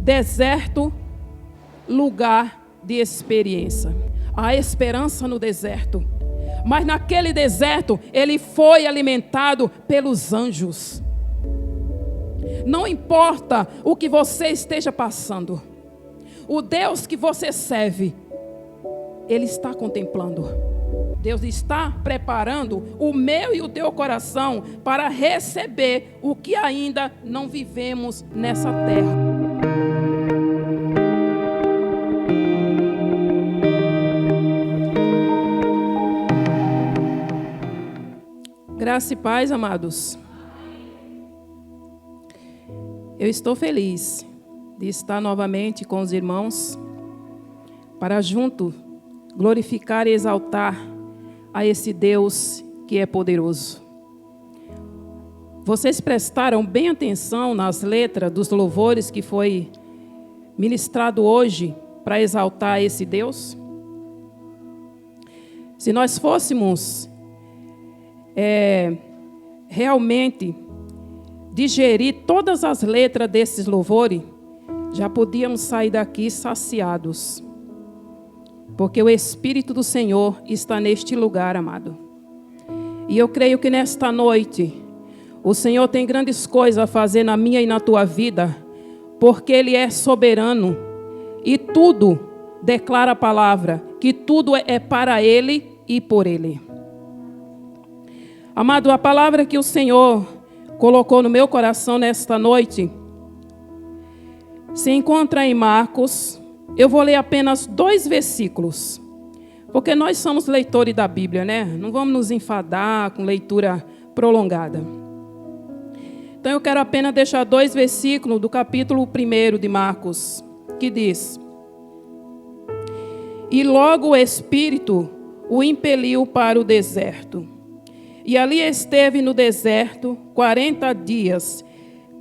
deserto, lugar de experiência. Há esperança no deserto. Mas naquele deserto, ele foi alimentado pelos anjos. Não importa o que você esteja passando. O Deus que você serve, Ele está contemplando. Deus está preparando o meu e o teu coração para receber o que ainda não vivemos nessa terra. Graça e paz, amados. Eu estou feliz de estar novamente com os irmãos para junto glorificar e exaltar a esse Deus que é poderoso. Vocês prestaram bem atenção nas letras dos louvores que foi ministrado hoje para exaltar esse Deus? Se nós fôssemos realmente digerir todas as letras desses louvores, já podíamos sair daqui saciados. Porque o Espírito do Senhor está neste lugar, amado. E eu creio que nesta noite, o Senhor tem grandes coisas a fazer na minha e na tua vida, porque Ele é soberano. E tudo declara a palavra, que tudo é para Ele e por Ele. Amado, a palavra que o Senhor colocou no meu coração nesta noite se encontra em Marcos. Eu vou ler apenas 2 versículos, porque nós somos leitores da Bíblia, né? Não vamos nos enfadar com leitura prolongada. Então eu quero apenas deixar 2 versículos do capítulo 1 de Marcos, que diz: E logo o Espírito o impeliu para o deserto. E ali esteve no deserto 40 dias,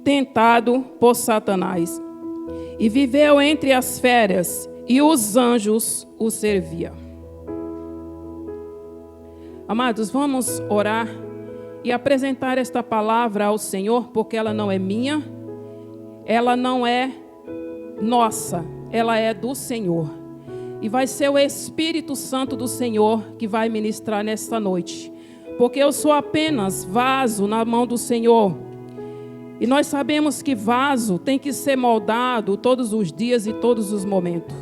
tentado por Satanás. E viveu entre as feras, e os anjos o serviam. Amados, vamos orar e apresentar esta palavra ao Senhor, porque ela não é minha, ela não é nossa, ela é do Senhor. E vai ser o Espírito Santo do Senhor que vai ministrar nesta noite, porque eu sou apenas vaso na mão do Senhor. E nós sabemos que vaso tem que ser moldado todos os dias e todos os momentos.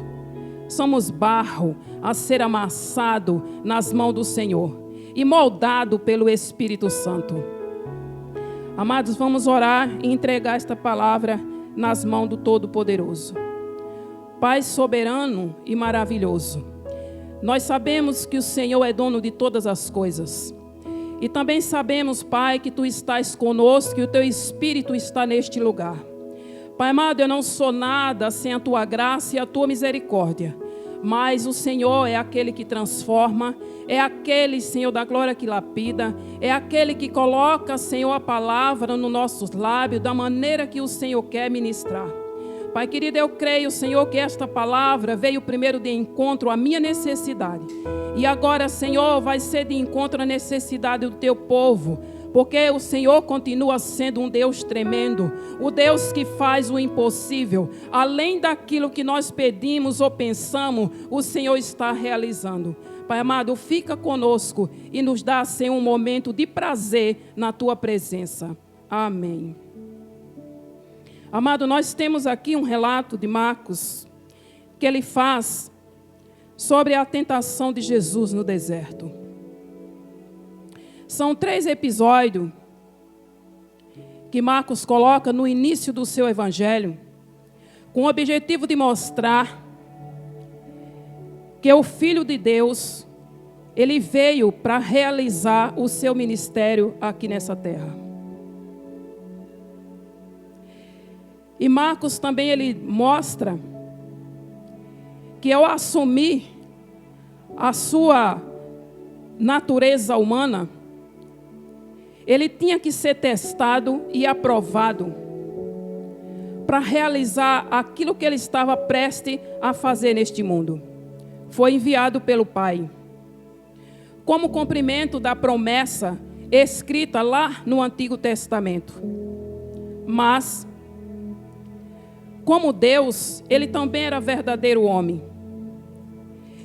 Somos barro a ser amassado nas mãos do Senhor e moldado pelo Espírito Santo. Amados, vamos orar e entregar esta palavra nas mãos do Todo-Poderoso. Pai soberano e maravilhoso, nós sabemos que o Senhor é dono de todas as coisas. E também sabemos, Pai, que Tu estás conosco e o Teu Espírito está neste lugar. Pai amado, eu não sou nada sem a Tua graça e a Tua misericórdia. Mas o Senhor é aquele que transforma, é aquele, Senhor, da glória que lapida, é aquele que coloca, Senhor, a palavra nos nossos lábios da maneira que o Senhor quer ministrar. Pai querido, eu creio, Senhor, que esta palavra veio primeiro de encontro à minha necessidade. E agora, Senhor, vai ser de encontro à necessidade do Teu povo. Porque o Senhor continua sendo um Deus tremendo. O Deus que faz o impossível. Além daquilo que nós pedimos ou pensamos, o Senhor está realizando. Pai amado, fica conosco e nos dá, Senhor, um momento de prazer na Tua presença. Amém. Amado, nós temos aqui um relato de Marcos, que ele faz sobre a tentação de Jesus no deserto. São 3 episódios que Marcos coloca no início do seu evangelho, com o objetivo de mostrar que o Filho de Deus, ele veio para realizar o seu ministério aqui nessa terra. E Marcos também ele mostra que ao assumir a sua natureza humana, ele tinha que ser testado e aprovado para realizar aquilo que ele estava prestes a fazer neste mundo. Foi enviado pelo Pai, como cumprimento da promessa escrita lá no Antigo Testamento. Mas como Deus, ele também era verdadeiro homem.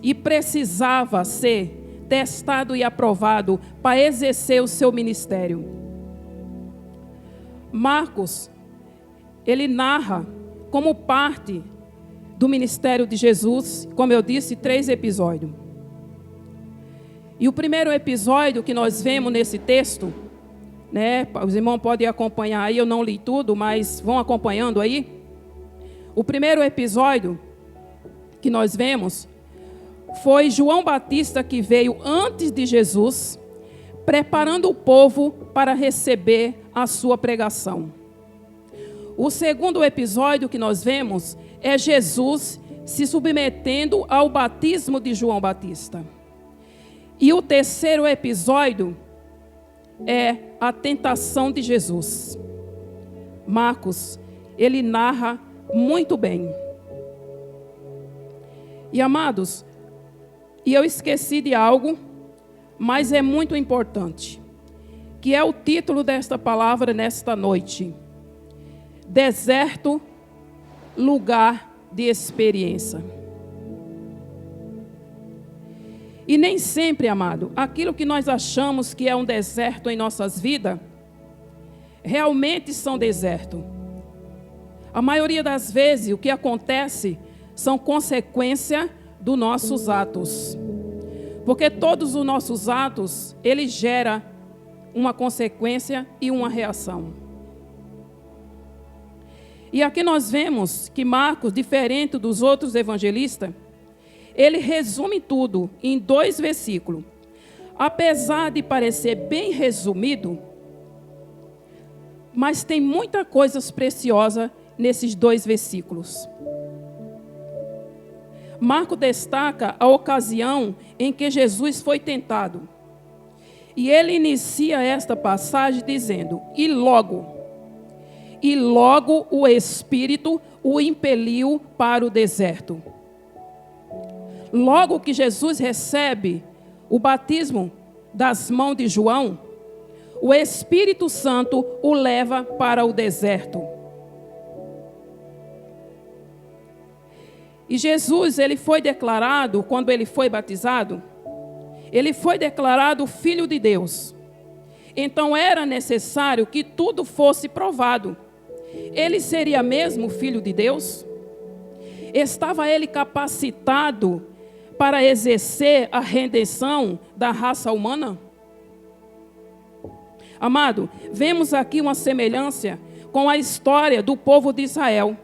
E precisava ser testado e aprovado para exercer o seu ministério. Marcos, ele narra como parte do ministério de Jesus, como eu disse, 3 episódios. E o primeiro episódio que nós vemos nesse texto, né, os irmãos podem acompanhar aí, eu não li tudo, mas vão acompanhando aí. O primeiro episódio que nós vemos foi João Batista, que veio antes de Jesus, preparando o povo para receber a sua pregação. O segundo episódio que nós vemos é Jesus se submetendo ao batismo de João Batista. E o terceiro episódio é a tentação de Jesus. Marcos, ele narra muito bem. E amados, e eu esqueci de algo, mas é muito importante, que é o título desta palavra nesta noite: deserto, lugar de experiência. E nem sempre, amado, aquilo que nós achamos que é um deserto em nossas vidas, realmente são deserto. A maioria das vezes, o que acontece são consequência dos nossos atos. Porque todos os nossos atos, ele gera uma consequência e uma reação. E aqui nós vemos que Marcos, diferente dos outros evangelistas, ele resume tudo em 2 versículos. Apesar de parecer bem resumido, mas tem muita coisa preciosa nesses 2 versículos. Marcos destaca a ocasião em que Jesus foi tentado. E ele inicia esta passagem dizendo: E logo o Espírito o impeliu para o deserto. Logo que Jesus recebe o batismo das mãos de João, o Espírito Santo o leva para o deserto. E Jesus, ele foi declarado, quando ele foi batizado, ele foi declarado Filho de Deus. Então era necessário que tudo fosse provado. Ele seria mesmo Filho de Deus? Estava ele capacitado para exercer a redenção da raça humana? Amado, vemos aqui uma semelhança com a história do povo de Israel.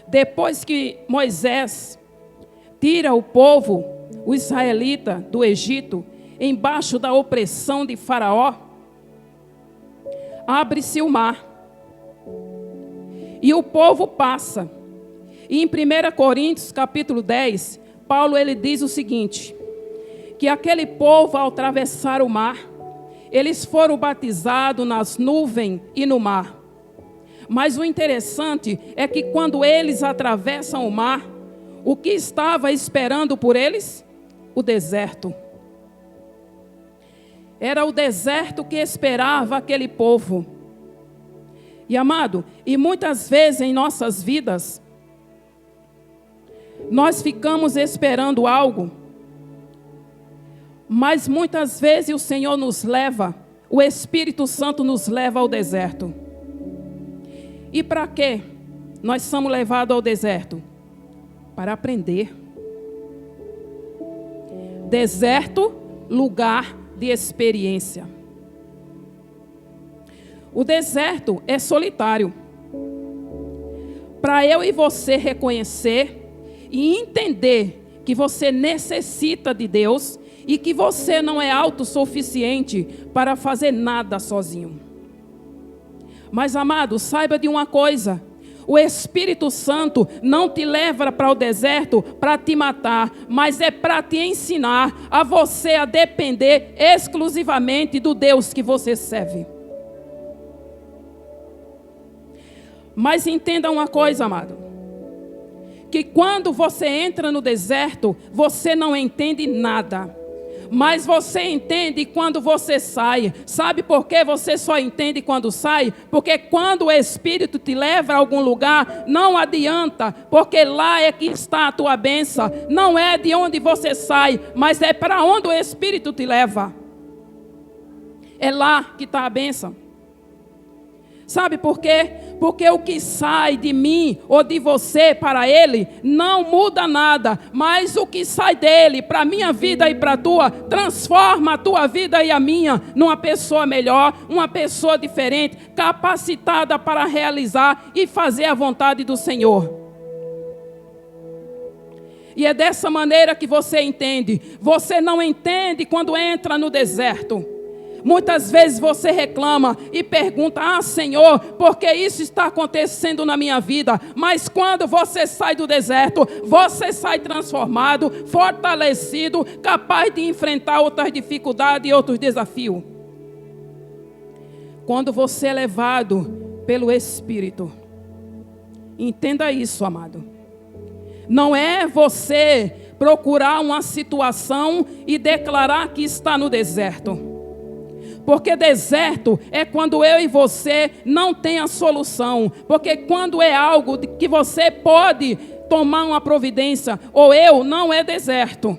Depois que Moisés tira o povo, o israelita, do Egito, embaixo da opressão de Faraó, abre-se o mar. E o povo passa. E em 1 Coríntios, capítulo 10, Paulo ele diz o seguinte, que aquele povo, ao atravessar o mar, eles foram batizados nas nuvens e no mar. Mas o interessante é que quando eles atravessam o mar, o que estava esperando por eles? O deserto. Era o deserto que esperava aquele povo. E amado, e muitas vezes em nossas vidas, nós ficamos esperando algo, mas muitas vezes o Senhor nos leva, o Espírito Santo nos leva ao deserto. E para quê? Nós somos levados ao deserto? Para aprender. Deserto, lugar de experiência. O deserto é solitário. Para eu e você reconhecer e entender que você necessita de Deus e que você não é autossuficiente para fazer nada sozinho. Mas, amado, saiba de uma coisa: o Espírito Santo não te leva para o deserto para te matar, mas é para te ensinar a você a depender exclusivamente do Deus que você serve. Mas entenda uma coisa, amado, que quando você entra no deserto, você não entende nada. Mas você entende quando você sai. Sabe por que você só entende quando sai? Porque quando o Espírito te leva a algum lugar, não adianta, porque lá é que está a tua bênção. Não é de onde você sai, mas é para onde o Espírito te leva. É lá que está a bênção. Sabe por quê? Porque o que sai de mim ou de você para ele não muda nada, mas o que sai dele para a minha vida e para a tua, transforma a tua vida e a minha numa pessoa melhor, uma pessoa diferente, capacitada para realizar e fazer a vontade do Senhor. E é dessa maneira que você entende. Você não entende quando entra no deserto. Muitas vezes você reclama e pergunta: ah, Senhor, por que isso está acontecendo na minha vida? Mas quando você sai do deserto, você sai transformado, fortalecido, capaz de enfrentar outras dificuldades e outros desafios. Quando você é levado pelo Espírito, entenda isso, amado. Não é você procurar uma situação e declarar que está no deserto. Porque deserto é quando eu e você não tem a solução. Porque quando é algo que você pode tomar uma providência, ou eu, não é deserto.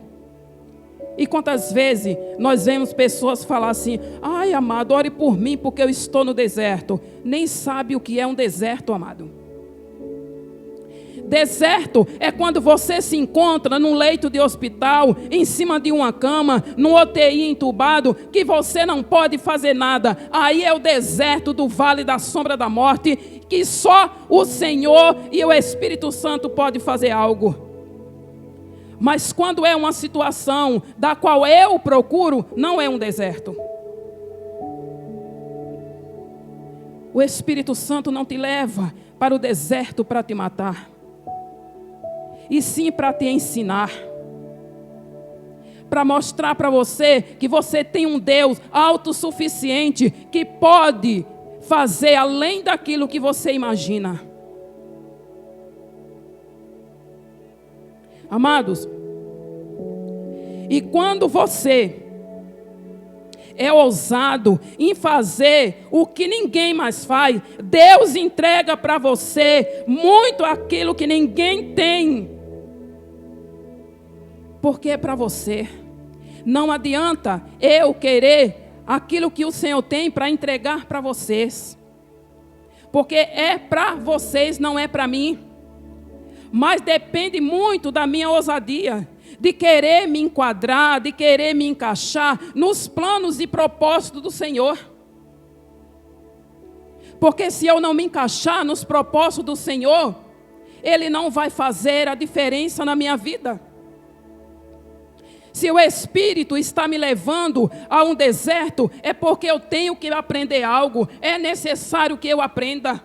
E quantas vezes nós vemos pessoas falar assim: ai, amado, ore por mim porque eu estou no deserto. Nem sabe o que é um deserto, amado. Deserto é quando você se encontra num leito de hospital, em cima de uma cama, num UTI entubado, que você não pode fazer nada. Aí é o deserto do vale da sombra da morte, que só o Senhor e o Espírito Santo pode fazer algo. Mas quando é uma situação da qual eu procuro, não é um deserto. O Espírito Santo não te leva para o deserto para te matar, e sim para te ensinar, para mostrar para você que você tem um Deus autossuficiente, que pode fazer além daquilo que você imagina. Amados, e quando você é ousado em fazer o que ninguém mais faz, Deus entrega para você muito aquilo que ninguém tem, porque é para você. Não adianta eu querer aquilo que o Senhor tem para entregar para vocês, porque é para vocês, não é para mim. Mas depende muito da minha ousadia, de querer me enquadrar, de querer me encaixar nos planos e propósitos do Senhor. Porque se eu não me encaixar nos propósitos do Senhor, Ele não vai fazer a diferença na minha vida. Se o Espírito está me levando a um deserto, é porque eu tenho que aprender algo, é necessário que eu aprenda.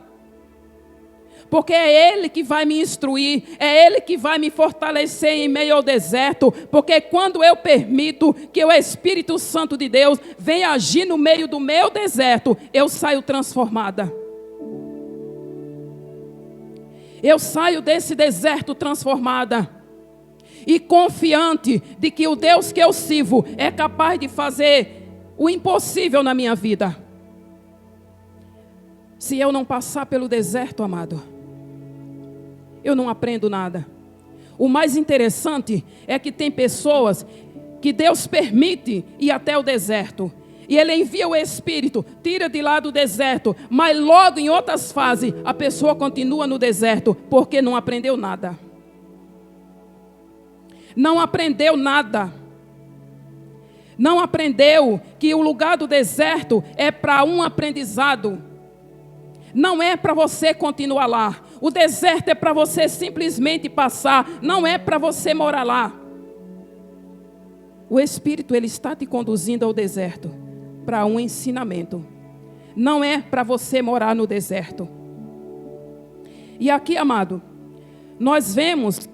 Porque é Ele que vai me instruir, é Ele que vai me fortalecer em meio ao deserto. Porque quando eu permito que o Espírito Santo de Deus venha agir no meio do meu deserto, eu saio transformada. Eu saio desse deserto transformada e confiante de que o Deus que eu sirvo é capaz de fazer o impossível na minha vida. Se eu não passar pelo deserto, amado, eu não aprendo nada. O mais interessante é que tem pessoas que Deus permite ir até o deserto, e Ele envia o Espírito, tira de lá do deserto, mas logo em outras fases a pessoa continua no deserto, porque não aprendeu nada. Não aprendeu nada. Não aprendeu que o lugar do deserto é para um aprendizado. Não é para você continuar lá. O deserto é para você simplesmente passar. Não é para você morar lá. O Espírito, Ele está te conduzindo ao deserto para um ensinamento. Não é para você morar no deserto. E aqui, amado, nós vemos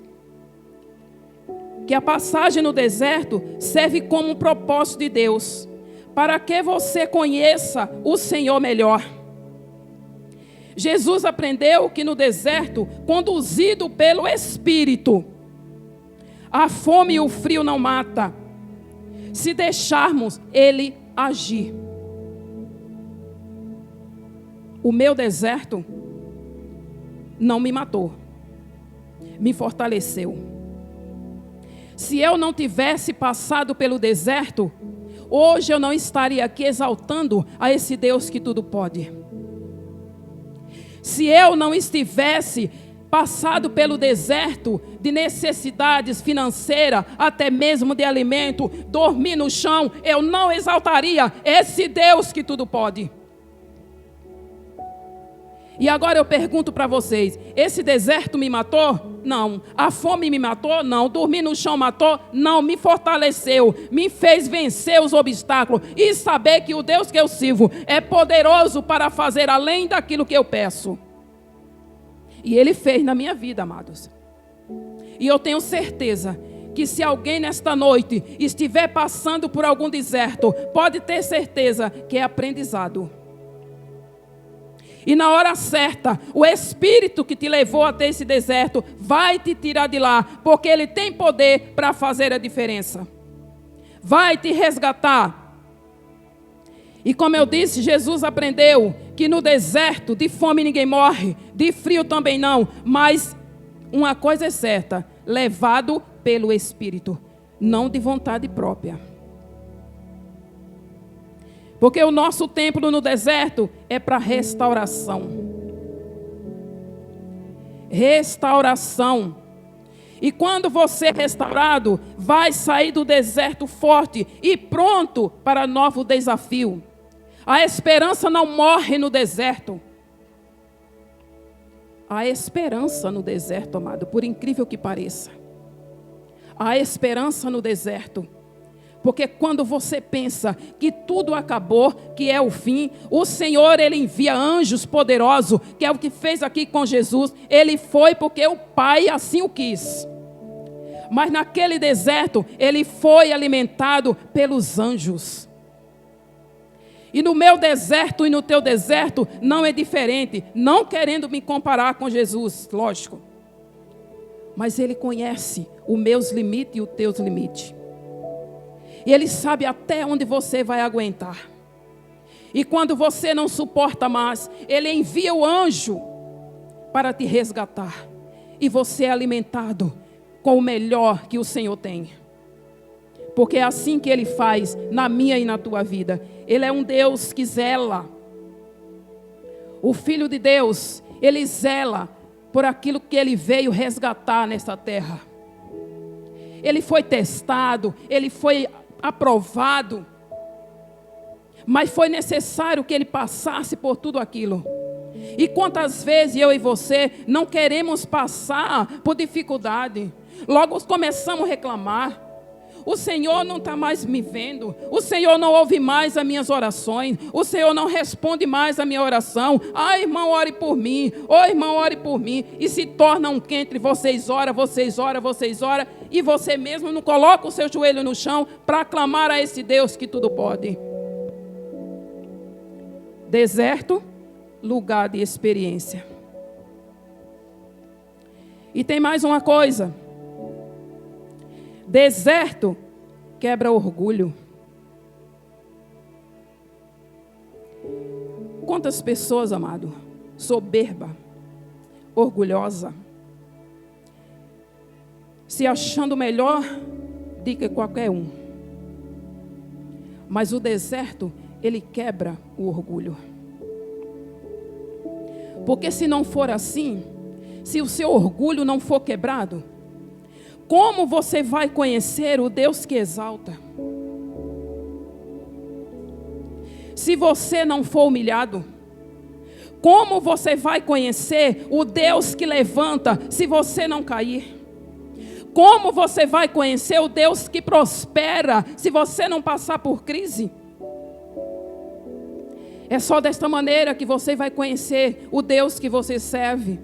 que a passagem no deserto serve como um propósito de Deus, para que você conheça o Senhor melhor. Jesus aprendeu que no deserto, conduzido pelo Espírito, a fome e o frio não mata. se deixarmos Ele agir. O meu deserto não me matou, me fortaleceu. Se eu não tivesse passado pelo deserto, hoje eu não estaria aqui exaltando a esse Deus que tudo pode. Se eu não estivesse passado pelo deserto de necessidades financeiras, até mesmo de alimento, dormir no chão, eu não exaltaria esse Deus que tudo pode. E agora eu pergunto para vocês, esse deserto me matou? Não. A fome me matou? Não. Dormir no chão matou? Não. Me fortaleceu, me fez vencer os obstáculos e saber que o Deus que eu sirvo é poderoso para fazer além daquilo que eu peço. E Ele fez na minha vida, amados. E eu tenho certeza que se alguém nesta noite estiver passando por algum deserto, pode ter certeza que é aprendizado. E na hora certa, o Espírito que te levou até esse deserto vai te tirar de lá, porque Ele tem poder para fazer a diferença. Vai te resgatar. E como eu disse, Jesus aprendeu que no deserto de fome ninguém morre, de frio também não, mas uma coisa é certa, levado pelo Espírito, não de vontade própria. Porque o nosso templo no deserto é para restauração. Restauração. E quando você é restaurado, vai sair do deserto forte e pronto para novo desafio. A esperança não morre no deserto. Há esperança no deserto, amado, por incrível que pareça. Há esperança no deserto. Porque quando você pensa que tudo acabou, que é o fim, o Senhor, Ele envia anjos poderosos, que é o que fez aqui com Jesus. Ele foi porque o Pai assim o quis. Mas naquele deserto, Ele foi alimentado pelos anjos. E no meu deserto e no teu deserto não é diferente. Não querendo me comparar com Jesus, lógico. Mas Ele conhece os meus limites e os teus limites. E Ele sabe até onde você vai aguentar. E quando você não suporta mais, Ele envia o anjo para te resgatar. E você é alimentado com o melhor que o Senhor tem. Porque é assim que Ele faz na minha e na tua vida. Ele é um Deus que zela. O Filho de Deus, Ele zela por aquilo que Ele veio resgatar nesta terra. Ele foi testado, Ele foi aprovado, mas foi necessário que Ele passasse por tudo aquilo. E quantas vezes eu e você não queremos passar por dificuldade, logo começamos a reclamar. O Senhor não está mais me vendo, o Senhor não ouve mais as minhas orações, o Senhor não responde mais a minha oração. Ah, irmão, ore por mim, oh irmão, ore por mim. E se torna um entre vocês ora, e você mesmo não coloca o seu joelho no chão para clamar a esse Deus que tudo pode. Deserto, lugar de experiência. E tem mais uma coisa. Deserto quebra orgulho. Quantas pessoas, amado, soberba, orgulhosa, se achando melhor do que qualquer um. Mas o deserto, ele quebra o orgulho. Porque se não for assim, se o seu orgulho não for quebrado, como você vai conhecer o Deus que exalta? Se você não for humilhado, como você vai conhecer o Deus que levanta se você não cair? Como você vai conhecer o Deus que prospera se você não passar por crise? É só desta maneira que você vai conhecer o Deus que você serve.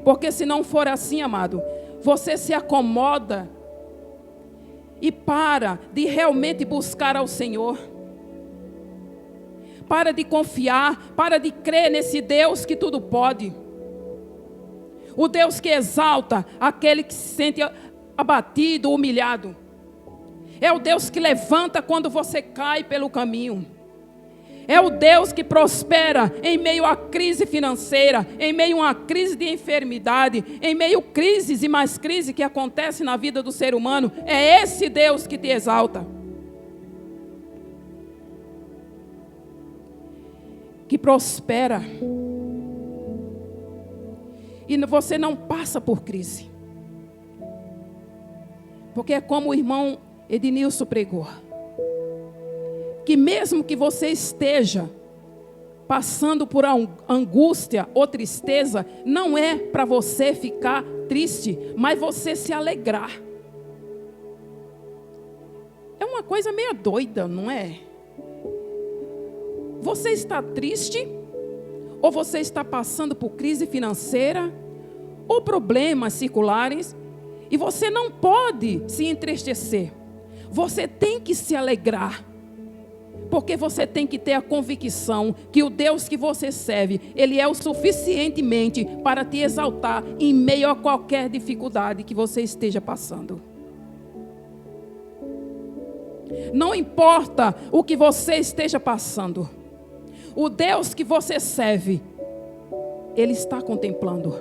Porque se não for assim, amado, você se acomoda e para de realmente buscar ao Senhor. Para de confiar, para de crer nesse Deus que tudo pode. O Deus que exalta aquele que se sente abatido, humilhado. É o Deus que levanta quando você cai pelo caminho. É o Deus que prospera em meio à crise financeira, em meio a uma crise de enfermidade, em meio a crises e mais crises que acontecem na vida do ser humano. É esse Deus que te exalta. Que prospera. E você não passa por crise. Porque é como o irmão Ednilson pregou. Que mesmo que você esteja passando por angústia ou tristeza, não é para você ficar triste, mas você se alegrar. É uma coisa meio doida, não é? Você está triste, ou você está passando por crise financeira, ou problemas circulares, e você não pode se entristecer. Você tem que se alegrar. Porque você tem que ter a convicção que o Deus que você serve, Ele é o suficientemente para te exaltar em meio a qualquer dificuldade que você esteja passando. Não importa o que você esteja passando, o Deus que você serve, Ele está contemplando.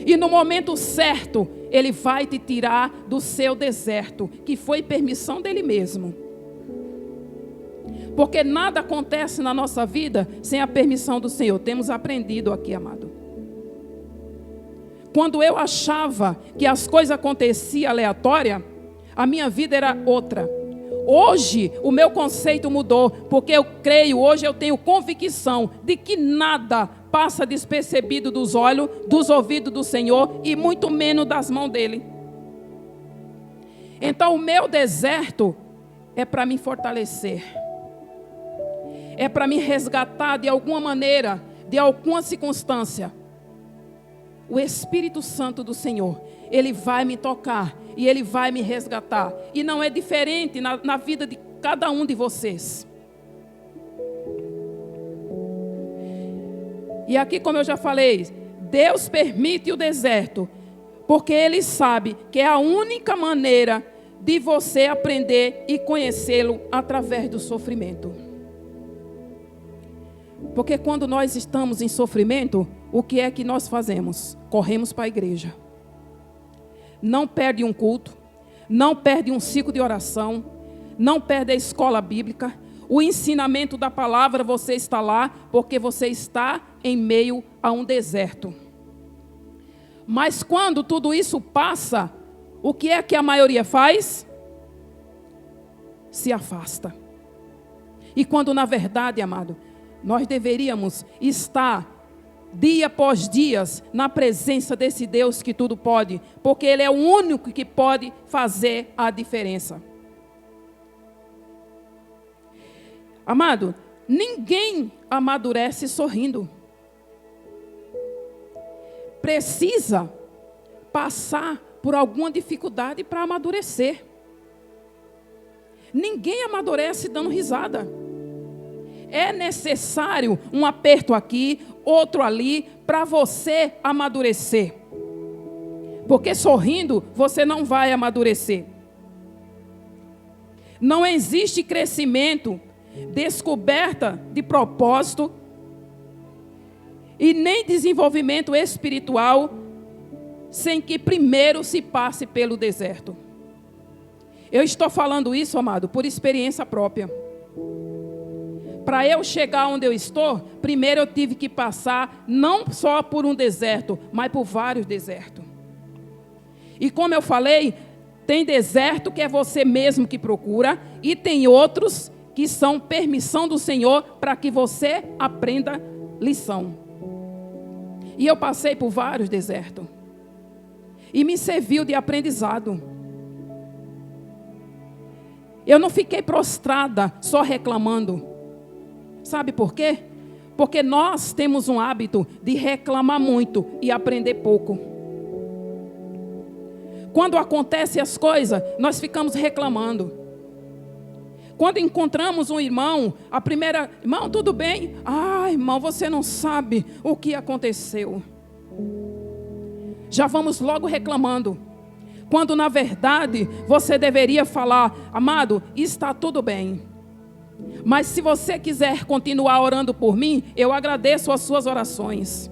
E no momento certo, Ele vai te tirar do seu deserto, que foi permissão dEle mesmo. Porque nada acontece na nossa vida sem a permissão do Senhor. Temos aprendido aqui, amado. Quando eu achava que as coisas aconteciam aleatória, a minha vida era outra. Hoje o meu conceito mudou, porque eu creio, hoje eu tenho convicção de que nada passa despercebido dos olhos, dos ouvidos do Senhor e muito menos das mãos dEle. Então o meu deserto é para me fortalecer. É para me resgatar de alguma maneira, de alguma circunstância. O Espírito Santo do Senhor, Ele vai me tocar e Ele vai me resgatar. E não é diferente na vida de cada um de vocês. E aqui, como eu já falei, Deus permite o deserto, porque Ele sabe que é a única maneira de você aprender e conhecê-lo através do sofrimento. Porque quando nós estamos em sofrimento, o que é que nós fazemos? Corremos para a igreja. Não perde um culto, não perde um ciclo de oração, não perde a escola bíblica. O ensinamento da palavra, você está lá porque você está em meio a um deserto. Mas quando tudo isso passa, o que é que a maioria faz? Se afasta. E quando na verdade, amado, nós deveríamos estar dia após dia na presença desse Deus que tudo pode, porque Ele é o único que pode fazer a diferença. Amado, ninguém amadurece sorrindo. Precisa passar por alguma dificuldade para amadurecer. Ninguém amadurece dando risada. É necessário um aperto aqui, outro ali, para você amadurecer. Porque sorrindo, você não vai amadurecer. Não existe crescimento, descoberta de propósito e nem desenvolvimento espiritual sem que primeiro se passe pelo deserto. Eu estou falando isso, amado, por experiência própria. Para eu chegar onde eu estou, primeiro eu tive que passar não só por um deserto, mas por vários desertos. E como eu falei, tem deserto que é você mesmo que procura, e tem outros que são permissão do Senhor para que você aprenda lição. E eu passei por vários desertos. E me serviu de aprendizado. Eu não fiquei prostrada só reclamando. Sabe por quê? Porque nós temos um hábito de reclamar muito e aprender pouco. Quando acontecem as coisas, nós ficamos reclamando. Quando encontramos um irmão, a primeira, irmão, tudo bem? Ah, irmão, você não sabe o que aconteceu. Já vamos logo reclamando. Quando na verdade você deveria falar: amado, está tudo bem, mas se você quiser continuar orando por mim, eu agradeço as suas orações.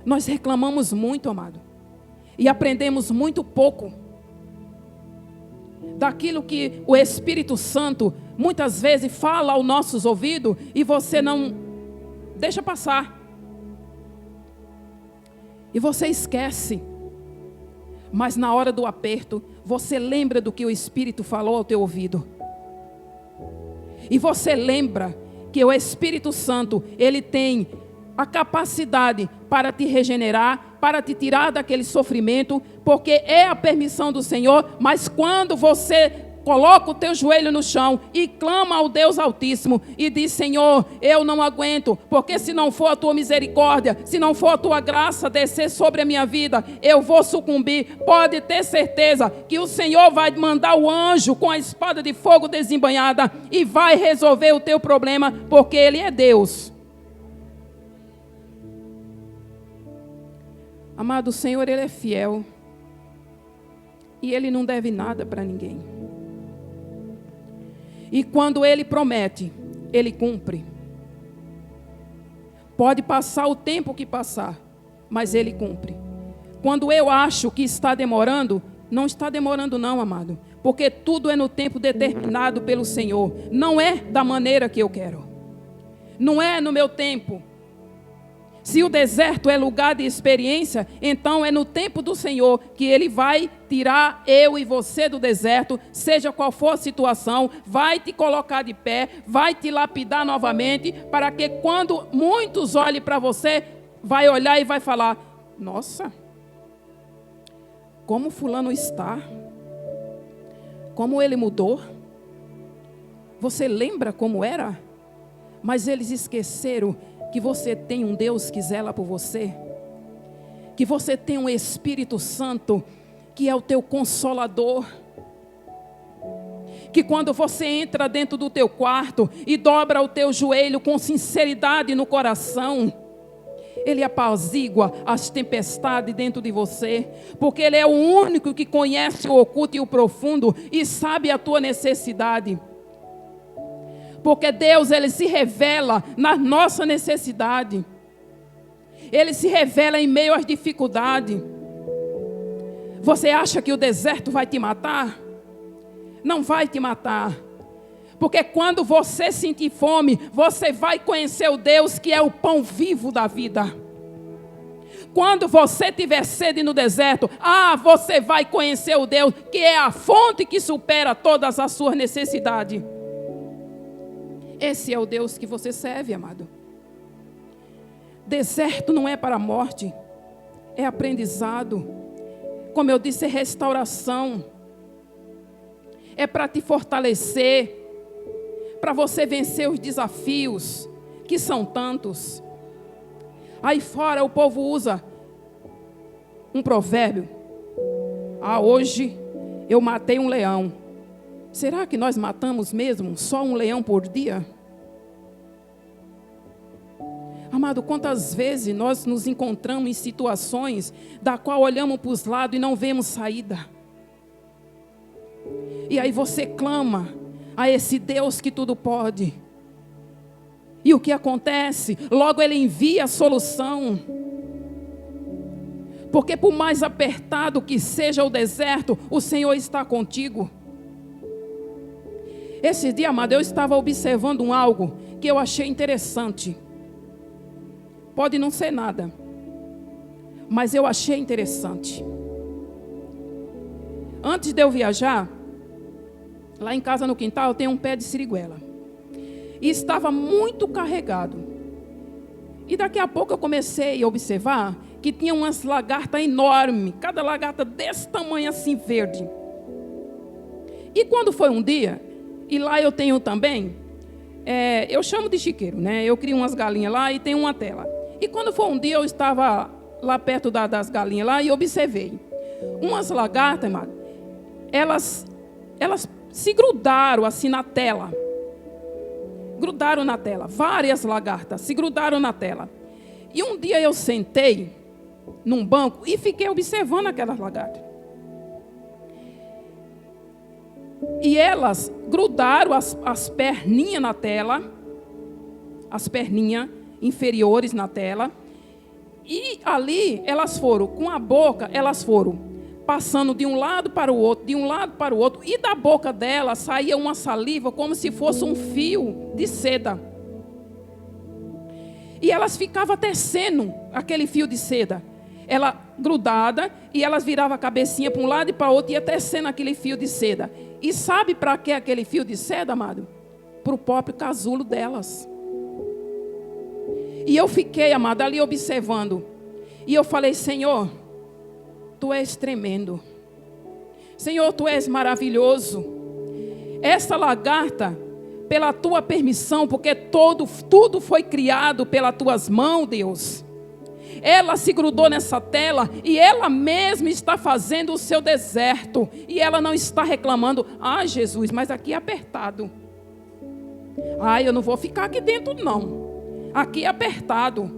Nós reclamamos muito, amado, e aprendemos muito pouco daquilo que o Espírito Santo muitas vezes fala aos nossos ouvidos e você não deixa passar. E você esquece. Mas na hora do aperto, você lembra do que o Espírito falou ao teu ouvido. E você lembra que o Espírito Santo, ele tem a capacidade para te regenerar, para te tirar daquele sofrimento, porque é a permissão do Senhor. Mas quando você coloca o teu joelho no chão e clama ao Deus Altíssimo e diz: Senhor, eu não aguento, porque se não for a tua misericórdia, se não for a tua graça descer sobre a minha vida, eu vou sucumbir. Pode ter certeza que o Senhor vai mandar o anjo com a espada de fogo desembanhada e vai resolver o teu problema, porque Ele é Deus. Amado, o Senhor, Ele é fiel e Ele não deve nada para ninguém. E quando Ele promete, Ele cumpre. Pode passar o tempo que passar, mas Ele cumpre. Quando eu acho que está demorando, não está demorando não, amado. Porque tudo é no tempo determinado pelo Senhor. Não é da maneira que eu quero. Não é no meu tempo. Se o deserto é lugar de experiência, então é no tempo do Senhor que Ele vai tirar eu e você do deserto, seja qual for a situação, vai te colocar de pé, vai te lapidar novamente, para que quando muitos olhem para você, vai olhar e vai falar: nossa, como fulano está, como ele mudou. Você lembra como era? Mas eles esqueceram que você tem um Deus que zela por você, que você tem um Espírito Santo que é o teu consolador, que quando você entra dentro do teu quarto e dobra o teu joelho com sinceridade no coração, Ele apazigua as tempestades dentro de você, porque Ele é o único que conhece o oculto e o profundo e sabe a tua necessidade. Porque Deus, Ele se revela na nossa necessidade. Ele se revela em meio às dificuldades. Você acha que o deserto vai te matar? Não vai te matar. Porque quando você sentir fome, você vai conhecer o Deus que é o pão vivo da vida. Quando você tiver sede no deserto, você vai conhecer o Deus que é a fonte que supera todas as suas necessidades. Esse é o Deus que você serve, amado. Deserto não é para a morte, é aprendizado. Como eu disse, é restauração. É para te fortalecer, para você vencer os desafios, que são tantos. Aí fora o povo usa um provérbio: hoje eu matei um leão. Será que nós matamos mesmo só um leão por dia? Amado, quantas vezes nós nos encontramos em situações da qual olhamos para os lados e não vemos saída. E aí você clama a esse Deus que tudo pode. E o que acontece? Logo Ele envia a solução. Porque por mais apertado que seja o deserto, o Senhor está contigo. Esse dia, amado, eu estava observando algo que eu achei interessante. Pode não ser nada, mas eu achei interessante. Antes de eu viajar, lá em casa no quintal tem um pé de siriguela. E estava muito carregado. E daqui a pouco eu comecei a observar que tinha umas lagartas enormes, cada lagarta desse tamanho assim, verde. E quando foi um dia, e lá eu tenho também, eu chamo de chiqueiro, né? Eu crio umas galinhas lá e tenho uma tela. E quando foi um dia, eu estava lá perto das galinhas lá e observei. Umas lagartas, irmão, elas se grudaram assim na tela. Grudaram na tela. Várias lagartas se grudaram na tela. E um dia eu sentei num banco e fiquei observando aquelas lagartas. E elas grudaram as perninhas na tela, as perninhas inferiores na tela. E ali elas foram, com a boca, elas foram passando de um lado para o outro, de um lado para o outro. E da boca dela saía uma saliva como se fosse um fio de seda. E elas ficavam tecendo aquele fio de seda. Ela grudada, e elas viravam a cabecinha para um lado e para o outro, e ia tecendo aquele fio de seda. E sabe para que aquele fio de seda, amado? Para o próprio casulo delas. E eu fiquei, amado, ali observando. E eu falei: Senhor, Tu és tremendo. Senhor, Tu és maravilhoso. Essa lagarta, pela Tua permissão, porque tudo foi criado pelas Tuas mãos, Deus. Ela se grudou nessa tela e ela mesma está fazendo o seu deserto. E ela não está reclamando: ah, Jesus, mas aqui é apertado. Ah, eu não vou ficar aqui dentro não. Aqui é apertado.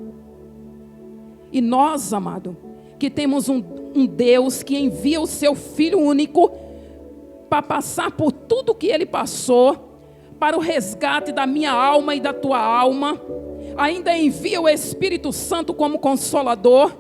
E nós, amado, que temos um Deus que envia o seu Filho único para passar por tudo que Ele passou, para o resgate da minha alma e da tua alma. Ainda envia o Espírito Santo como consolador.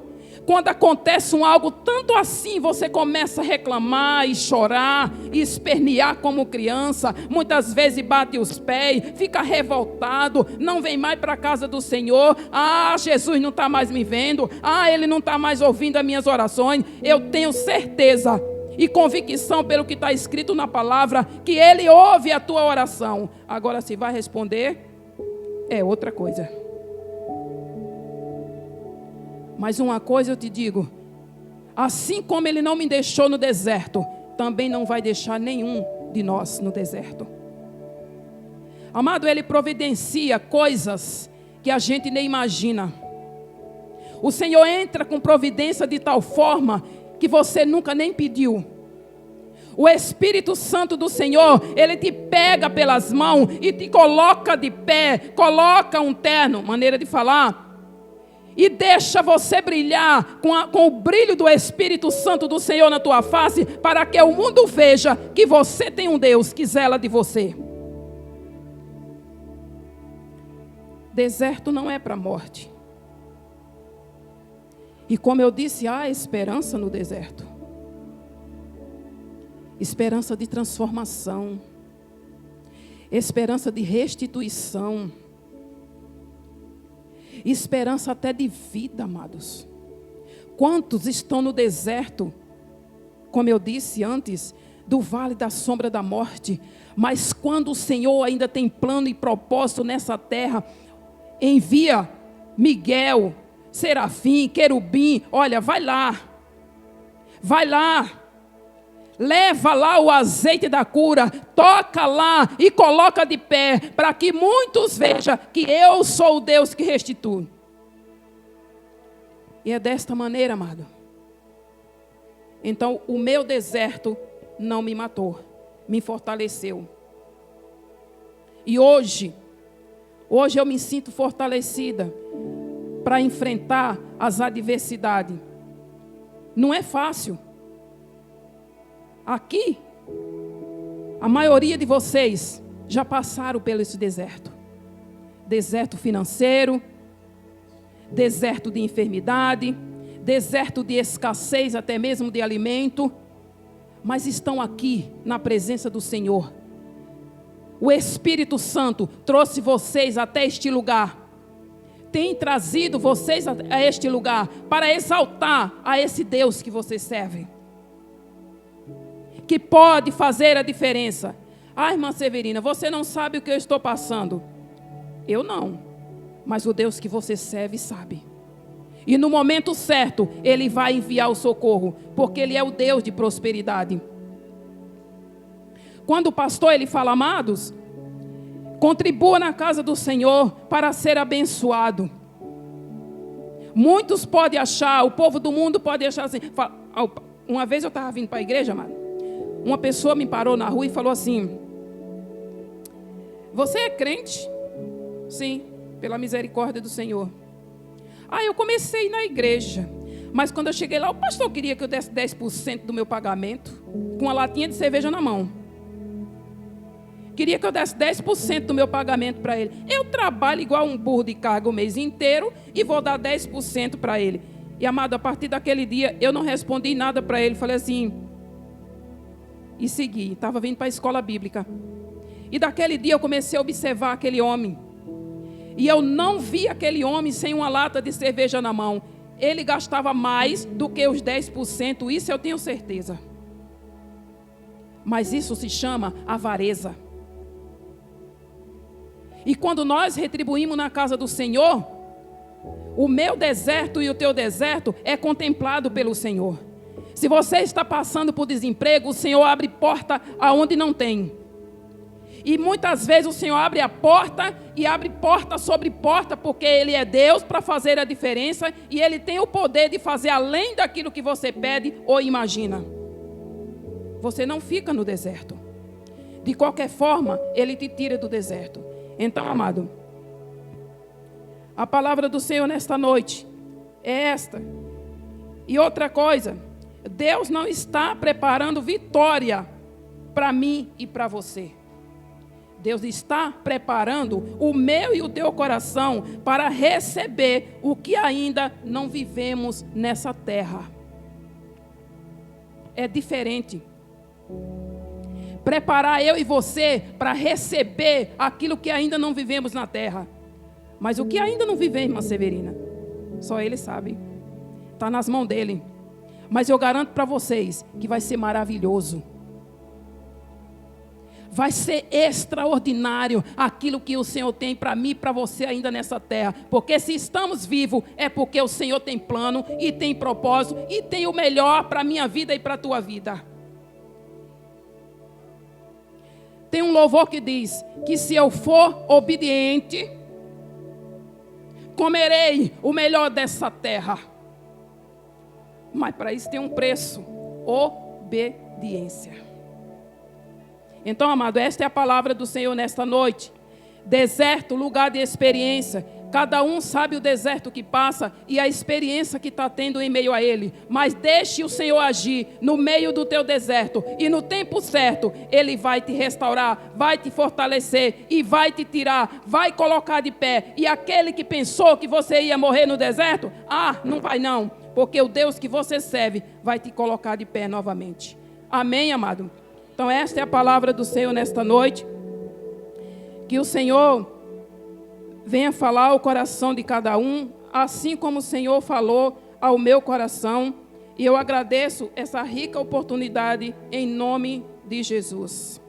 Quando acontece algo tanto assim, você começa a reclamar e chorar e espernear como criança. Muitas vezes bate os pés, fica revoltado, não vem mais para a casa do Senhor. Ah, Jesus não está mais me vendo. Ah, Ele não está mais ouvindo as minhas orações. Eu tenho certeza e convicção pelo que está escrito na palavra, que Ele ouve a tua oração. Agora, se vai responder, é outra coisa. Mas uma coisa eu te digo: assim como Ele não me deixou no deserto, também não vai deixar nenhum de nós no deserto. Amado, Ele providencia coisas que a gente nem imagina. O Senhor entra com providência de tal forma que você nunca nem pediu. O Espírito Santo do Senhor, Ele te pega pelas mãos e te coloca de pé, coloca um terno, maneira de falar, e deixa você brilhar com o brilho do Espírito Santo do Senhor na tua face, para que o mundo veja que você tem um Deus que zela de você. Deserto não é para a morte. E como eu disse, há esperança no deserto. Esperança de transformação. Esperança de restituição. Esperança até de vida, amados. Quantos estão no deserto, como eu disse antes, do vale da sombra da morte, mas quando o Senhor ainda tem plano e propósito nessa terra, envia Miguel, Serafim, Querubim, olha, vai lá, leva lá o azeite da cura, toca lá e coloca de pé, para que muitos vejam que eu sou o Deus que restitui. E é desta maneira, amado. Então, o meu deserto não me matou, me fortaleceu. E hoje eu me sinto fortalecida para enfrentar as adversidades. Não é fácil. Aqui, a maioria de vocês já passaram pelo esse deserto. Deserto financeiro, deserto de enfermidade, deserto de escassez até mesmo de alimento. Mas estão aqui na presença do Senhor. O Espírito Santo trouxe vocês até este lugar. Tem trazido vocês a este lugar para exaltar a esse Deus que vocês servem, que pode fazer a diferença. Ah, irmã Severina, você não sabe o que eu estou passando. Eu não, mas o Deus que você serve sabe. E no momento certo, Ele vai enviar o socorro, porque Ele é o Deus de prosperidade. Quando o pastor ele fala, amados, contribua na casa do Senhor para ser abençoado. Muitos podem achar, o povo do mundo pode achar assim. Uma vez eu estava vindo para a igreja, amado. Uma pessoa me parou na rua e falou assim: você é crente? Sim, pela misericórdia do Senhor. Eu comecei a ir na igreja, mas quando eu cheguei lá, o pastor queria que eu desse 10% do meu pagamento, com uma latinha de cerveja na mão. Queria que eu desse 10% do meu pagamento para ele. Eu trabalho igual um burro de carga o mês inteiro e vou dar 10% para ele. E, amado, a partir daquele dia, eu não respondi nada para ele. Falei assim, e segui. Estava vindo para a escola bíblica. E daquele dia eu comecei a observar aquele homem. E eu não vi aquele homem sem uma lata de cerveja na mão. Ele gastava mais do que os 10%, isso eu tenho certeza. Mas isso se chama avareza. E quando nós retribuímos na casa do Senhor, o meu deserto e o teu deserto é contemplado pelo Senhor. Se você está passando por desemprego, o Senhor abre porta aonde não tem. E muitas vezes o Senhor abre a porta e abre porta sobre porta, porque Ele é Deus para fazer a diferença e Ele tem o poder de fazer além daquilo que você pede ou imagina. Você não fica no deserto. De qualquer forma, Ele te tira do deserto. Então, amado, a palavra do Senhor nesta noite é esta. E outra coisa, Deus não está preparando vitória para mim e para você. Deus está preparando o meu e o teu coração para receber o que ainda não vivemos nessa terra. É diferente. Preparar eu e você para receber aquilo que ainda não vivemos na terra. Mas o que ainda não vivemos, irmã Severina, só Ele sabe. Está nas mãos dEle. Mas eu garanto para vocês que vai ser maravilhoso. Vai ser extraordinário aquilo que o Senhor tem para mim e para você ainda nessa terra. Porque se estamos vivos, é porque o Senhor tem plano e tem propósito e tem o melhor para a minha vida e para a tua vida. Tem um louvor que diz que se eu for obediente, comerei o melhor dessa terra. Mas para isso tem um preço: obediência. Então, amado, esta é a palavra do Senhor nesta noite. Deserto, lugar de experiência. Cada um sabe o deserto que passa e a experiência que está tendo em meio a ele. Mas deixe o Senhor agir no meio do teu deserto. E no tempo certo, Ele vai te restaurar, vai te fortalecer e vai te tirar, vai colocar de pé. E aquele que pensou que você ia morrer no deserto, não vai não. Porque o Deus que você serve vai te colocar de pé novamente. Amém, amado? Então esta é a palavra do Senhor nesta noite. Que o Senhor venha falar ao coração de cada um, assim como o Senhor falou ao meu coração. E eu agradeço essa rica oportunidade em nome de Jesus.